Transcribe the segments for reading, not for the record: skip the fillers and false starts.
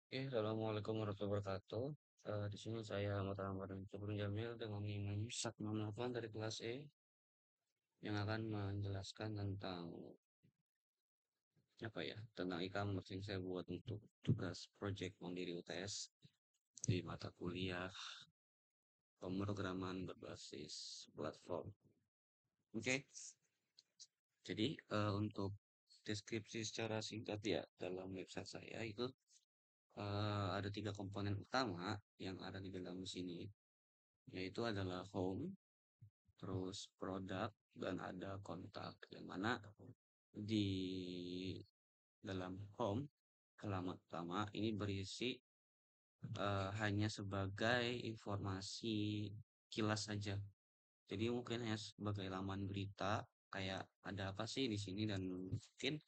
Assalamualaikum warahmatullahi wabarakatuh. Di sini saya Ahmad Ramadan Cubrun Jamil dengan NIM 168 dari kelas E yang akan menjelaskan tentang tentang e-commerce yang saya buat untuk tugas project mandiri UTS di mata kuliah pemrograman berbasis platform. Oke, jadi untuk deskripsi secara singkat ya dalam website saya itu ada tiga komponen utama yang ada di dalam sini, yaitu adalah home, terus produk, dan ada kontak. Yang mana di dalam home halaman pertama ini berisi hanya sebagai informasi kilas saja. Jadi mungkin hanya sebagai laman berita kayak ada apa sih di sini dan mungkin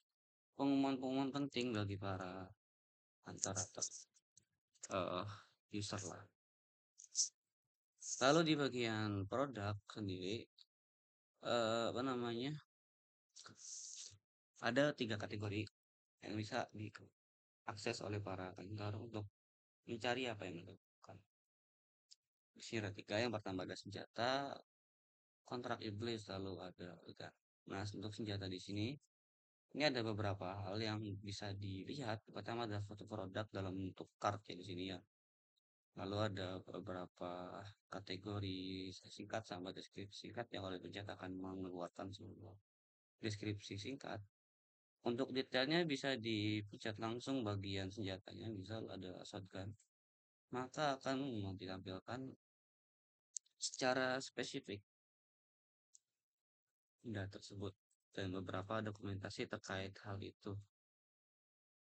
pengumuman-pengumuman penting bagi para antara eh, user lah. Lalu di bagian produk sendiri apa namanya? Ada tiga kategori yang bisa diakses oleh para pendengar untuk mencari apa yang dilakukan. Di sini ada tiga. Yang pertama ada senjata, kontrak iblis, lalu ada legal. Nah, untuk senjata di sini, ini ada beberapa hal yang bisa dilihat. Pertama ada foto produk dalam bentuk card ya di sini ya. Lalu ada beberapa kategori singkat sama deskripsi singkat yang oleh pencet akan mengeluarkan sebuah deskripsi singkat. Untuk detailnya bisa dipencet langsung bagian senjatanya, misal ada shotgun, maka akan ditampilkan secara spesifik benda tersebut dan beberapa dokumentasi terkait hal itu.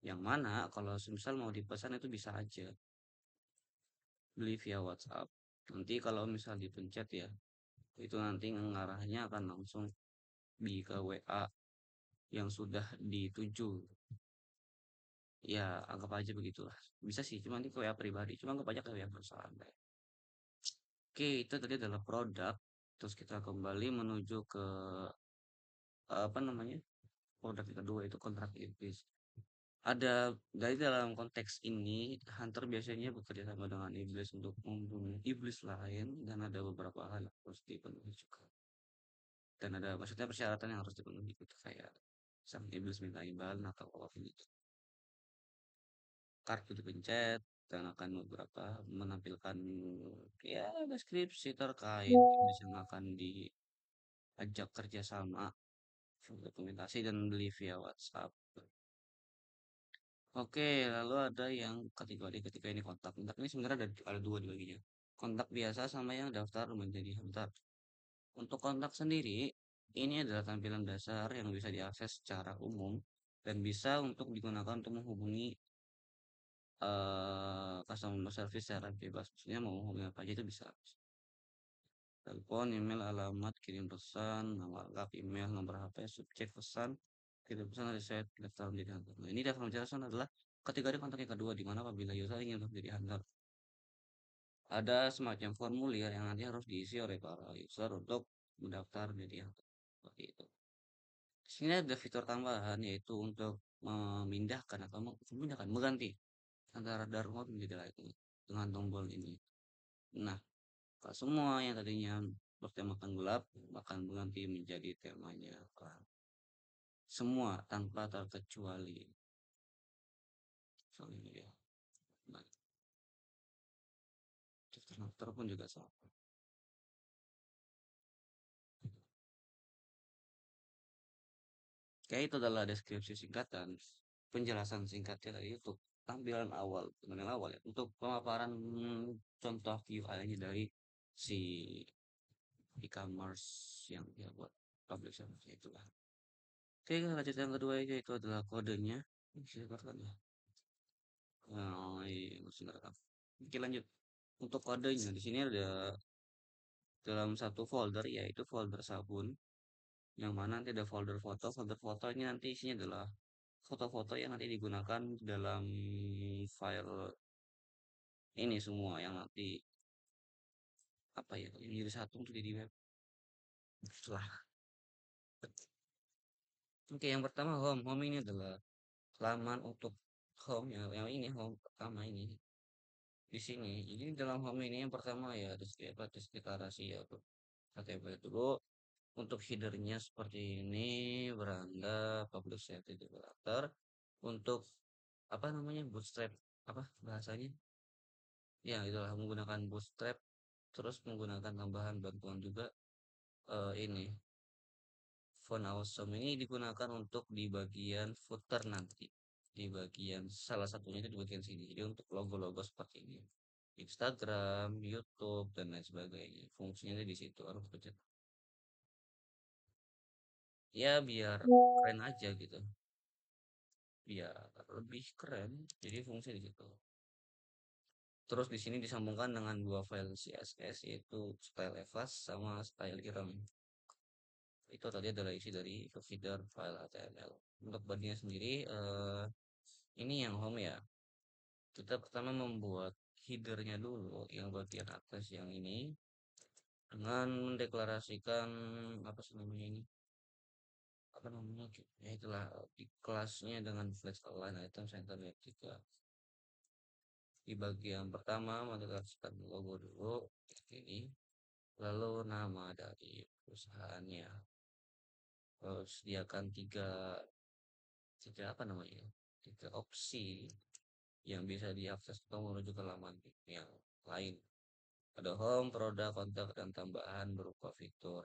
Yang mana kalau misal mau dipesan itu bisa aja beli via WhatsApp. Nanti kalau misal dipencet ya, itu nanti ngarahnya akan langsung di ke WA yang sudah dituju. Ya, anggap aja begitulah. Bisa sih, cuma nanti ke WA pribadi, cuma anggap aja ke WA perusahaan. Oke, itu tadi adalah produk. Terus kita kembali menuju ke apa namanya? Produk yang kedua itu kontrak iblis. Ada dari dalam konteks ini, hunter biasanya bekerja sama dengan iblis untuk membunuh iblis lain dan ada beberapa hal yang harus dipenuhi juga. Dan ada maksudnya persyaratan yang harus dipenuhi gitu kayak sang iblis minta imbalan atau apapun itu. Kartu dipencet dan akan beberapa menampilkan ya deskripsi terkait iblis yang akan diajak kerjasama, dokumentasi dan beli via WhatsApp. Oke, lalu ada yang kategori ketika ini kontak. Kontak ini sebenarnya ada dua dibaginya. Kontak biasa sama yang daftar menjadi hunter. Untuk kontak sendiri, ini adalah tampilan dasar yang bisa diakses secara umum dan bisa untuk digunakan untuk menghubungi customer service secara bebas. Maksudnya mau menghubungi apa aja itu bisa. Telepon, email, alamat, kirim pesan, nama lengkap, email, nomor HP, subjek pesan, kirim pesan, riset, daftar menjadi hunter. Nah, ini daftar menjadi hunter adalah kategori kontak yang kedua, di mana apabila user ingin menjadi hunter, ada semacam formulir yang nanti harus diisi oleh para user untuk mendaftar menjadi hunter. Seperti itu. Di sini ada fitur tambahan yaitu untuk memindahkan atau mengganti antara dark mode menjadi light mode dengan tombol ini. Nah, kalau semua yang tadinya bertemakan gelap akan berganti menjadi temanya terang. Semua tanpa terkecuali. Soalnya ya. Nah, filter pun juga sama. Kayak itu adalah deskripsi singkat dan penjelasan singkatnya tadi untuk tampilan awal, tampilan awal ya. Untuk pemaparan contoh UI-nya dari si e-commerce yang dia buat public service itulah. Oke, lanjut yang kedua itu adalah kodenya. Silakan ya. Iya, masih ngerekam. Oke, lanjut. Untuk kodenya di sini ada dalam satu folder yaitu folder sabun yang mana nanti ada folder foto. Folder foto ini nanti isinya adalah foto-foto yang nanti digunakan dalam file ini semua yang nanti apa ya yang jadi satu untuk di web lah. Oke, yang pertama home. Home ini adalah laman untuk home yang ini home pertama ini di sini. Jadi dalam home ini yang pertama ya deklarasi ya tuh HTML dulu untuk headernya seperti ini beranda public safety developer untuk apa namanya bootstrap apa bahasanya ya itulah menggunakan bootstrap terus menggunakan tambahan bantuan juga ini font awesome ini digunakan untuk di bagian footer nanti di bagian salah satunya itu di bagian sini jadi untuk logo-logo seperti ini Instagram, YouTube dan lain sebagainya fungsinya di situ harus pencet ya biar keren aja gitu biar lebih keren jadi fungsi di situ terus di sini disambungkan dengan dua file CSS yaitu style evas sama style item itu tadi adalah isi dari feeder file HTML untuk bodinya sendiri ini yang home ya kita pertama membuat headernya dulu yang bagian atas yang ini dengan mendeklarasikan apa sih namanya ini apa namanya ya itulah di kelasnya dengan flex align item center web 3 di bagian pertama mendeklarasikan logo dulu ini lalu nama dari perusahaannya sediakan tiga tiga apa namanya tiga opsi yang bisa diakses atau menuju ke laman yang lain ada home, produk, kontak, dan tambahan berupa fitur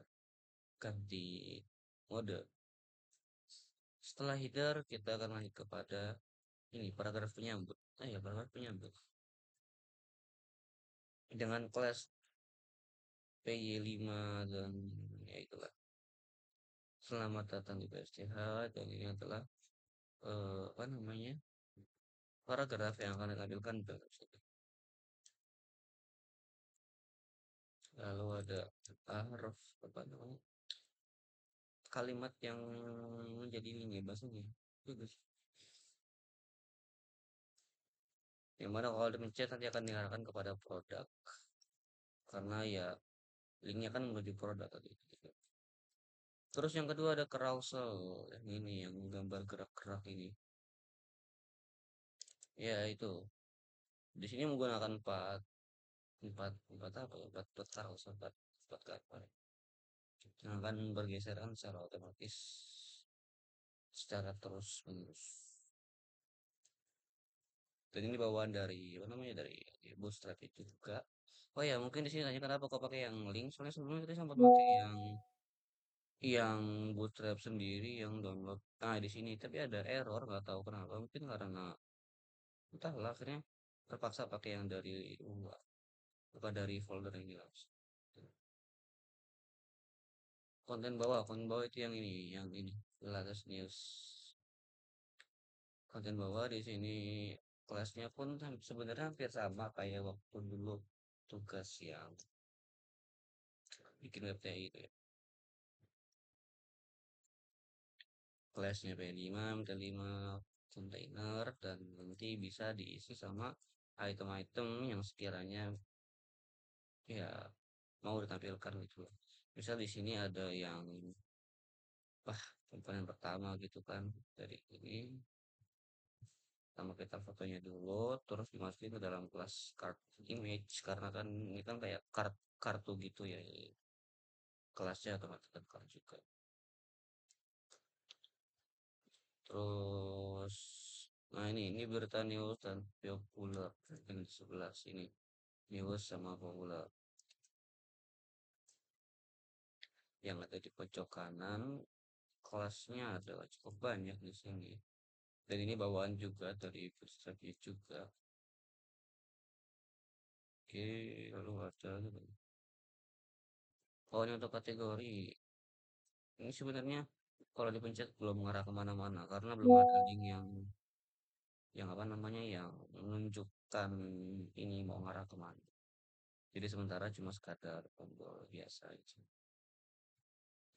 ganti mode. Setelah header, kita akan lanjut kepada ini paragraf penyambut. Ya, paragraf penyambut. Dengan kelas PY5 dan ya itulah. Selamat datang di PSTH dan ini adalah apa namanya? Paragraf yang akan ditampilkan dalam situ. Lalu ada harf apa namanya? Kalimat yang menjadi ini bahasanya. Bagus. Yang mana kalau dipencet nanti akan diarahkan kepada produk karena ya linknya kan menuju produk tadi gitu. Terus yang kedua ada carousel yang ini yang gambar gerak-gerak ini ya itu di sini menggunakan empat empat empat apa ya empat carousel empat gambar yang akan bergeseran secara otomatis secara terus menerus dan ini bawaan dari apa namanya dari Bootstrap itu juga oh ya mungkin di sini tanya kenapa kau pakai yang link soalnya sebelumnya kita sempat pakai yang bootstrap sendiri yang download nah di sini tapi ada error nggak tahu kenapa mungkin karena entahlah akhirnya terpaksa pakai yang dari luar bukan dari folder ini langsung konten bawah itu yang ini latest news konten bawah di sini kelasnya pun sebenarnya hampir sama kayak waktu dulu tugas yang bikin web TI itu ya kelasnya P5 MT5 container dan nanti bisa diisi sama item-item yang sekiranya ya mau ditampilkan gitu loh. Misal di sini ada yang wah komponen pertama gitu kan dari ini sama kita fotonya dulu terus dimasukin ke dalam kelas card image karena kan ini kan kayak kartu gitu ya kelasnya otomatis kan card juga terus nah ini berita news dan populer yang di sebelah sini news sama populer yang ada di pojok kanan kelasnya adalah cukup banyak di sini dan ini bawaan juga dari Bootstrap juga oke lalu ada oh ini untuk kategori ini sebenarnya kalau dipencet belum mengarah kemana-mana karena belum ada link yang apa namanya yang menunjukkan ini mau mengarah kemana jadi sementara cuma sekadar tombol biasa aja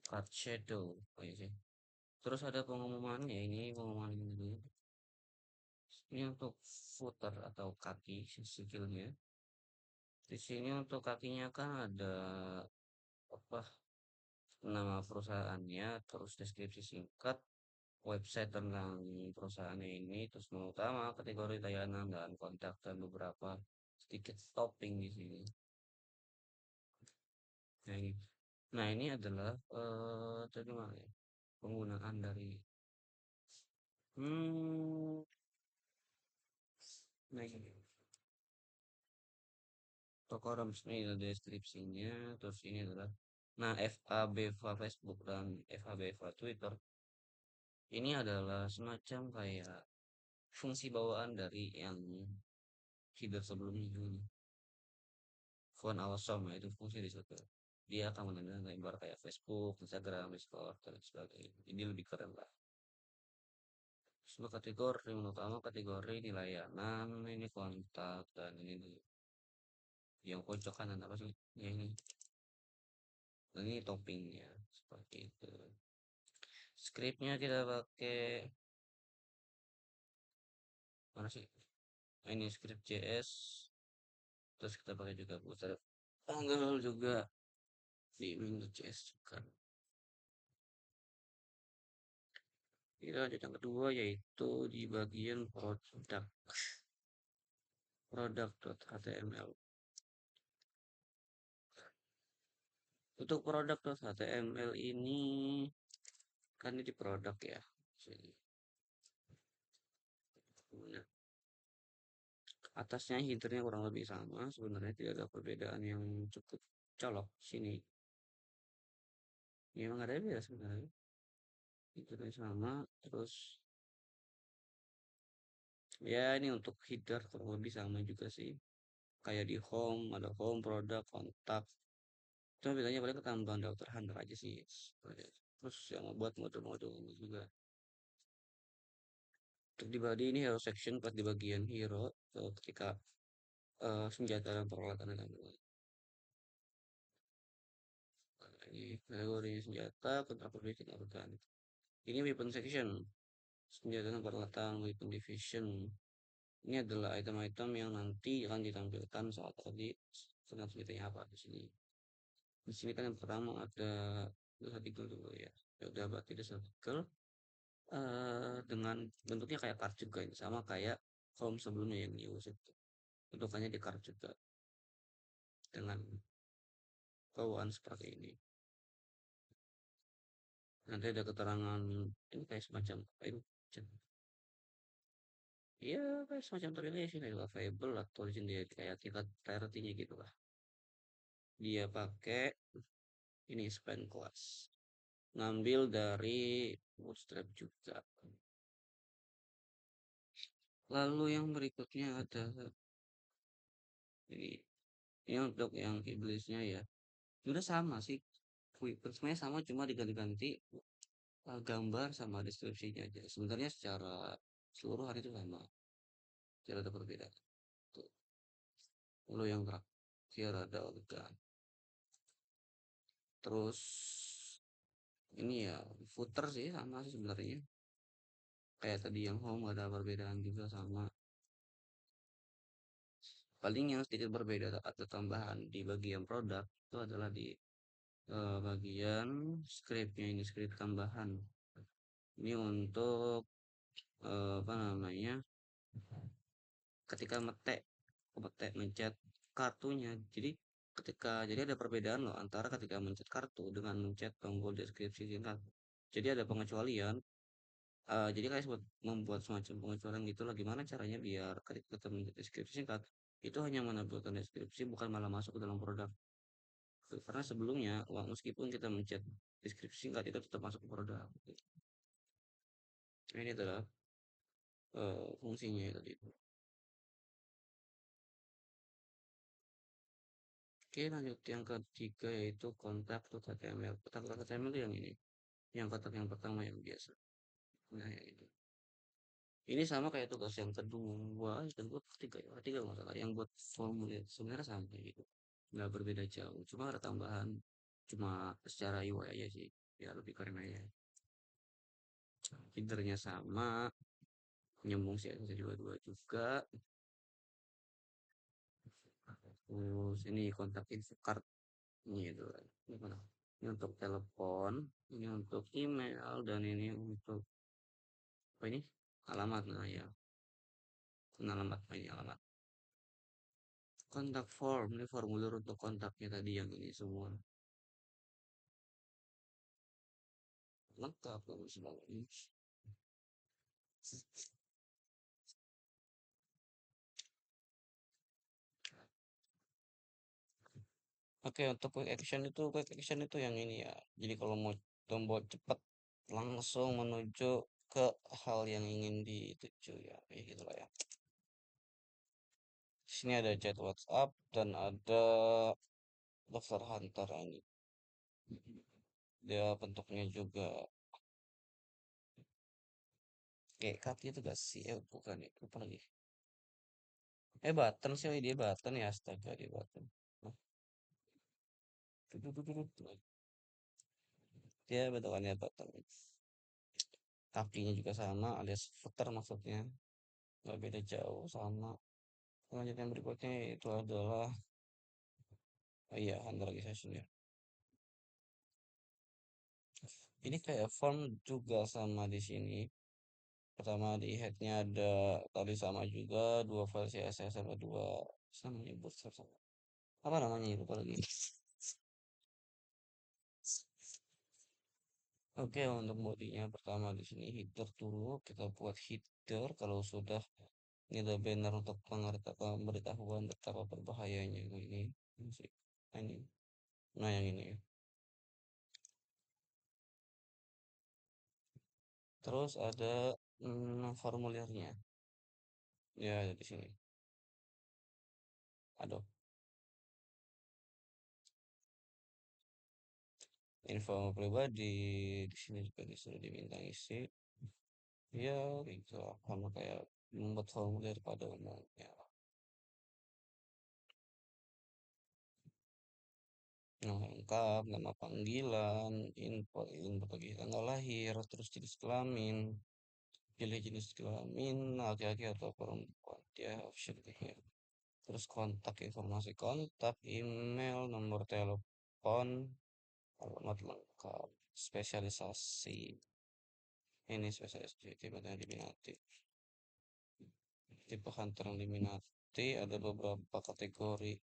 card shadow oh iya sih terus ada pengumumannya ini pengumuman ini dulu ini untuk footer atau kaki sikilnya di sini untuk kakinya kan ada apa nama perusahaannya terus deskripsi singkat website tentang perusahaan ini, terus menu utama, kategori layanan, dan kontak, dan beberapa sedikit topping di sini. Nah ini, nah ini adalah terjemahan ya, penggunaan dari hmm, nah ini toko resmi ada deskripsinya, terus ini adalah nah FABVA Facebook dan FABVA Twitter ini adalah semacam kayak fungsi bawaan dari yang feeder sebelumnya juga. Phone awesome ya itu fungsi di situ. Dia akan menampilkan gambar kayak Facebook, Instagram, Discord, dan sebagainya. Ini lebih keren lah. Semua kategori yang utama kategori ini layanan, ini kontak, dan ini yang pojok kanan apa sih? Ya ini, dan ini toppingnya seperti itu. Scriptnya kita pakai mana sih? Nah, ini script JS, terus kita pakai juga putar tanggal juga di Windows.js juga. Kita lanjut yang kedua yaitu di bagian product.html. Untuk product.html ini kan ini di produk ya. Sini. Nah, atasnya headernya kurang lebih sama, sebenarnya tidak ada perbedaan yang cukup colok sini. Ya, memang ada beda sebenarnya. Headernya sama, terus ya ini untuk header kurang lebih sama juga sih. Kayak di home, ada home, produk, kontak. Cuma bedanya paling ketambahan daftar handle aja sih. Terus yang membuat mode-mode ini juga. Untuk di body ini hero section pas di bagian hero ketika senjata dan peralatan akan ini kategori senjata kontra position organ. Ini weapon section senjata dan peralatan weapon division. Ini adalah item-item yang nanti akan ditampilkan saat tadi senjata senjatanya apa di sini. Di sini kan yang pertama ada artikel dulu ya. Ya udah berarti ada artikel dengan bentuknya kayak card juga ini sama kayak form sebelumnya yang news itu. Bentukannya di card juga dengan bawaan seperti ini. Nanti ada keterangan ini kayak semacam apa ini? Iya, kayak semacam terlihat sih kayak available atau di sini kayak tingkat priority-nya gitu lah. Dia pakai ini span class. Ngambil dari bootstrap juga. Lalu yang berikutnya ada ini. Ini untuk yang iblisnya ya. Sudah sama sih. Sebenarnya sama cuma diganti-ganti gambar sama deskripsinya aja. Sebenarnya secara seluruhan itu sama. Tidak ada perbedaan. Tuh. Lalu yang terakhir ada organ. Terus ini ya footer sih sama sih sebenarnya. Kayak tadi yang home ada perbedaan juga sama. Paling yang sedikit berbeda atau tambahan di bagian produk itu adalah di bagian scriptnya ini script tambahan. Ini untuk apa namanya? Ketika metek mencet kartunya. Jadi ada perbedaan loh antara ketika mencet kartu dengan mencet tombol deskripsi singkat. Jadi ada pengecualian. Jadi kayak membuat semacam pengecualian gitu lah gimana caranya biar ketika kita mencet deskripsi singkat itu hanya menampilkan deskripsi bukan malah masuk ke dalam produk. Karena sebelumnya meskipun kita mencet deskripsi singkat itu tetap masuk ke produk. Nah, ini adalah fungsinya tadi. Oke, lanjut yang ketiga yaitu kontak HTML. Kontak HTML itu yang ini. Yang kotak yang pertama yang biasa. Nah, ya itu. Ini sama kayak tugas yang kedua, ketiga ya, ketiga masalah yang buat formulir sebenarnya sama kayak gitu. Nggak berbeda jauh, cuma ada tambahan, cuma secara UI aja sih, ya lebih keren aja. Filternya sama, nyambung sih ada dua-dua juga. Terus ini kontak info card ini itu, ini mana? Ini untuk telepon, ini untuk email dan ini untuk Apa ini? Alamat, nah ya. Alamat, apa ini alamat? Kontak form, ini formulir untuk kontaknya tadi yang ini semua. Lengkap kalau semuanya. Oke, untuk quick action itu yang ini ya. Jadi kalau mau tombol cepat langsung menuju ke hal yang ingin dituju ya. Kayak gitu lah ya. Sini ada chat WhatsApp dan ada daftar hantar ini. Dia bentuknya juga kayak kartu itu gak sih? Bukan ya. Apa lagi? Button sih. Oh, dia button ya. Astaga, dia button. Nah, tutut. Dia bentukannya button. Kakinya juga sama alias footer maksudnya. Nggak beda jauh sama. Selanjutnya berikutnya itu adalah oh iya hand registration ya. Ini kayak form juga sama di sini. Pertama di headnya ada tadi sama juga dua file CSS sama dua namanya bootstrap sama apa namanya itu lagi. Oke, untuk bodinya pertama di sini header dulu kita buat header kalau sudah ini ada banner untuk pemberitahuan betapa berbahayanya ini musik ini. Nah yang ini. Terus ada formulirnya. Ya di sini. Aduh, info pribadi di sini juga disuruh diminta isi. Ya, gitu sama kayak membuat formulir pada umumnya. Nama lengkap, nama panggilan, info bagi tanggal lahir, terus jenis kelamin, pilih jenis kelamin, laki-laki atau perempuan, ya option ya. Terus kontak, informasi kontak, email, nomor telepon, alamat lengkap, spesialisasi. Ini spesialisasi tipe yang diminati. Tipe hunter yang diminati ada beberapa kategori.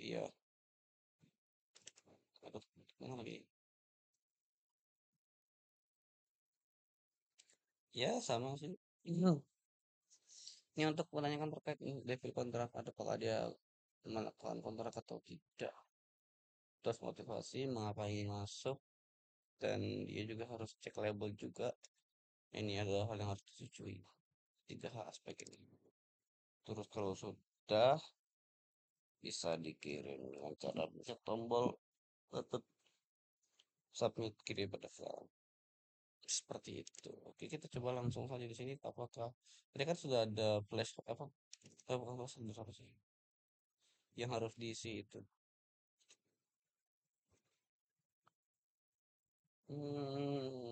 Iya, aduh, mana lagi? Ya, sama sih. Ini untuk menanyakan terkait level kontrak, apakah dia melakukan kontrak atau tidak. Terus motivasi, mengapa ingin masuk, dan dia juga harus cek label juga. Ini adalah hal yang harus disetujui. Tiga hal aspek ini. Terus kalau sudah bisa dikirim dengan cara pencet tombol button submit kirim pada file. Seperti itu. Oke, kita coba langsung saja di sini. Apakah tadi kan sudah ada flash apa? Bukan flash apa sih? Yang harus diisi itu. Hmm.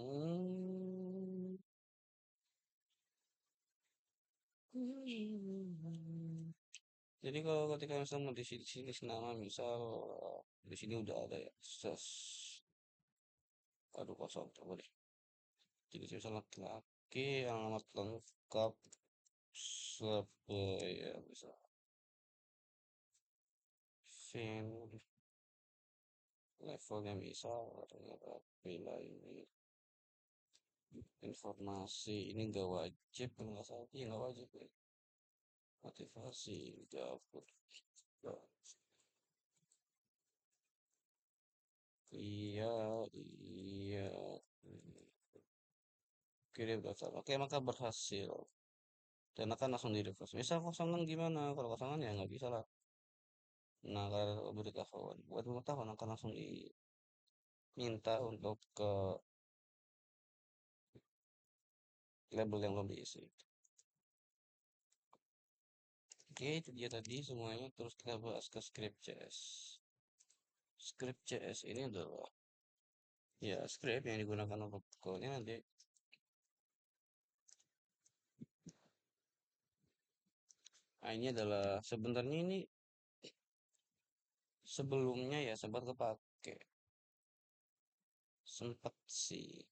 Jadi kalau ketika misal mau diisi di sini nama misal di sini udah ada ya. Aduh kosong coba deh. Jadi misal laki-laki alamat lengkap ya bisa fin levelnya misal ternyata bila ini informasi ini enggak wajib enggak salah iya enggak wajib ya motivasi gabut iya iya oke dia udah salah oke maka berhasil dan akan langsung di refresh misal kosongan gimana kalau kosongan ya nggak bisa lah nah kalau beritahuan buat pengetahuan akan langsung diminta untuk ke label yang belum diisi oke itu dia tadi semuanya terus kita bahas ke script.js script.js ini adalah ya script yang digunakan untuk code nanti nah, ini adalah sebenarnya ini sebelumnya ya sempat kepake sempat sih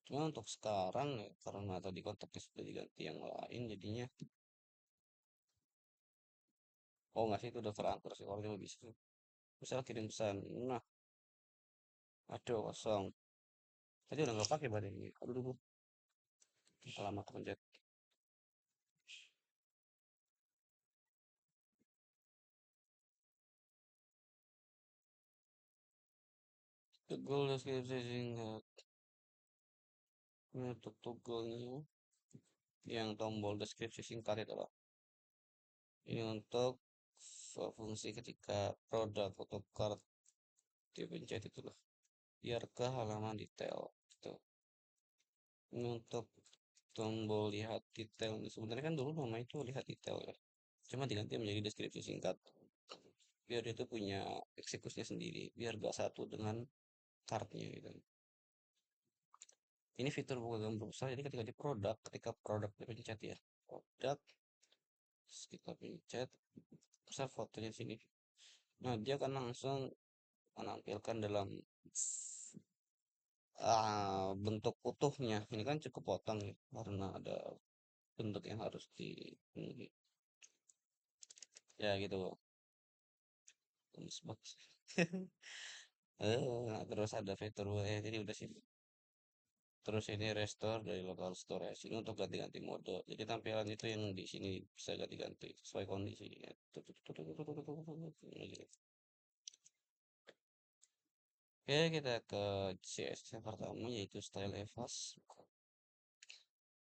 Cuma untuk sekarang ya, karena tadi kontaknya sudah diganti yang lain, jadinya oh nggak sih itu udah terangkur sih kalau dia bisa. Misal kirim pesan, nah aduh kosong. Tadi udah nggak pakai berarti ini. Aduh, dulu lama kepencet. Google deskripsi singkat. Ini untuk toggle-nya yang tombol deskripsi singkat itu loh. Ini untuk fungsi ketika produk atau card dipencet itu loh. Biar ke halaman detail. Gitu. Ini untuk tombol lihat detail. Sebenarnya kan dulu nama itu lihat detail ya. Cuma diganti menjadi deskripsi singkat. Biar dia tuh punya eksekusinya sendiri. Biar gak satu dengan kartnya gitu. Ini fitur buka gambar besar. Jadi ketika di produk, ketika produk dipencet ya. Produk, terus kita pencet. Besar fotonya di sini. Nah, dia akan langsung menampilkan dalam bentuk utuhnya. Ini kan cukup potong ya, karena ada bentuk yang harus dipenuhi. Ya gitu. Bagus, bagus. Terus ada fitur jadi udah sih. Terus ini restore dari local storage. Ini untuk ganti-ganti mode. Jadi tampilan itu yang di sini bisa ganti-ganti sesuai kondisi. Ya. Oke, kita ke CSS yang pertama yaitu style evas.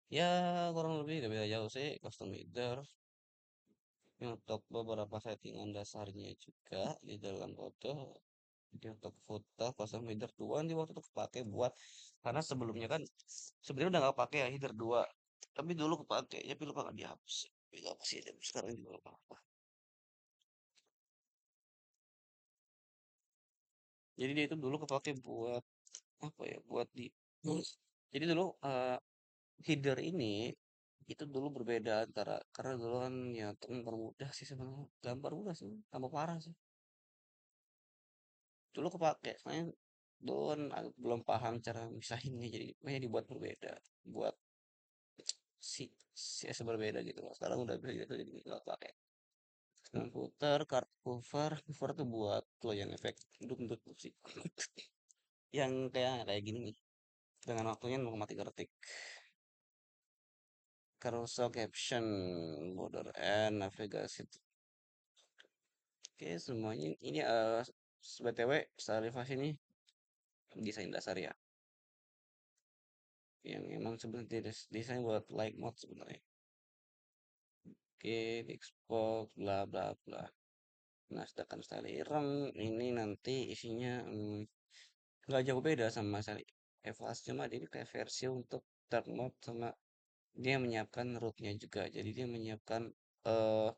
Ya, kurang lebih gak beda jauh sih. Custom header. Ini untuk beberapa settingan dasarnya juga di dalam foto. Jadi untuk foto custom header 2 ini waktu itu kepake buat karena sebelumnya kan sebenarnya udah nggak pakai ya header 2 tapi dulu kepake tapi lupa nggak dihapus tapi nggak sih tapi sekarang juga nggak apa-apa. Jadi dia itu dulu kepake buat apa ya buat di jadi dulu header ini itu dulu berbeda antara karena dulu kan ya untuk mempermudah sih sebenarnya gambar mudah sih tambah parah sih dulu kepake soalnya dulu kan aku belum paham cara misahinnya jadi makanya dibuat berbeda buat si CS berbeda gitu loh. Sekarang udah bisa gitu jadi nggak pakai. Komputer, kartu cover, cover tuh buat lo yang efek duduk sih. Yang kayak gini nih. Dengan waktunya 0,3 detik. Carousel caption, border and navigasi. Oke, semuanya ini BTW Starifas ini desain dasar ya. Yang emang sebenarnya desain buat light mode sebenarnya. Oke, di export bla bla bla. Nah, sedangkan style ireng ini nanti isinya nggak jauh beda sama style Evas, cuma ini kayak versi untuk dark mode sama dia menyiapkan rootnya juga. Jadi dia menyiapkan eh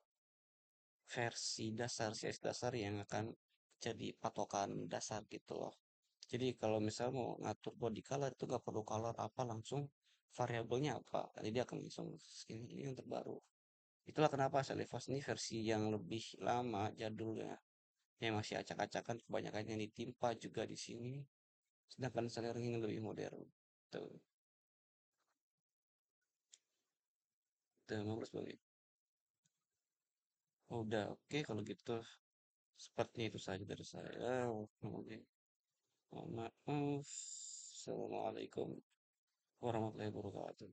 versi dasar CSS dasar yang akan jadi patokan dasar gitu loh. Jadi kalau misal mau ngatur body color itu nggak perlu color apa langsung variabelnya apa. Jadi dia akan langsung ini yang terbaru. Itulah kenapa Salivas ini versi yang lebih lama jadulnya. Yang masih acak-acakan kebanyakan yang ditimpa juga di sini. Sedangkan Salerno ini lebih modern. Tuh, tuh bagus banget. Udah oke kalau gitu. Sepertinya itu saja dari saya. Oke. Mohon maaf. Assalamualaikum warahmatullahi wabarakatuh.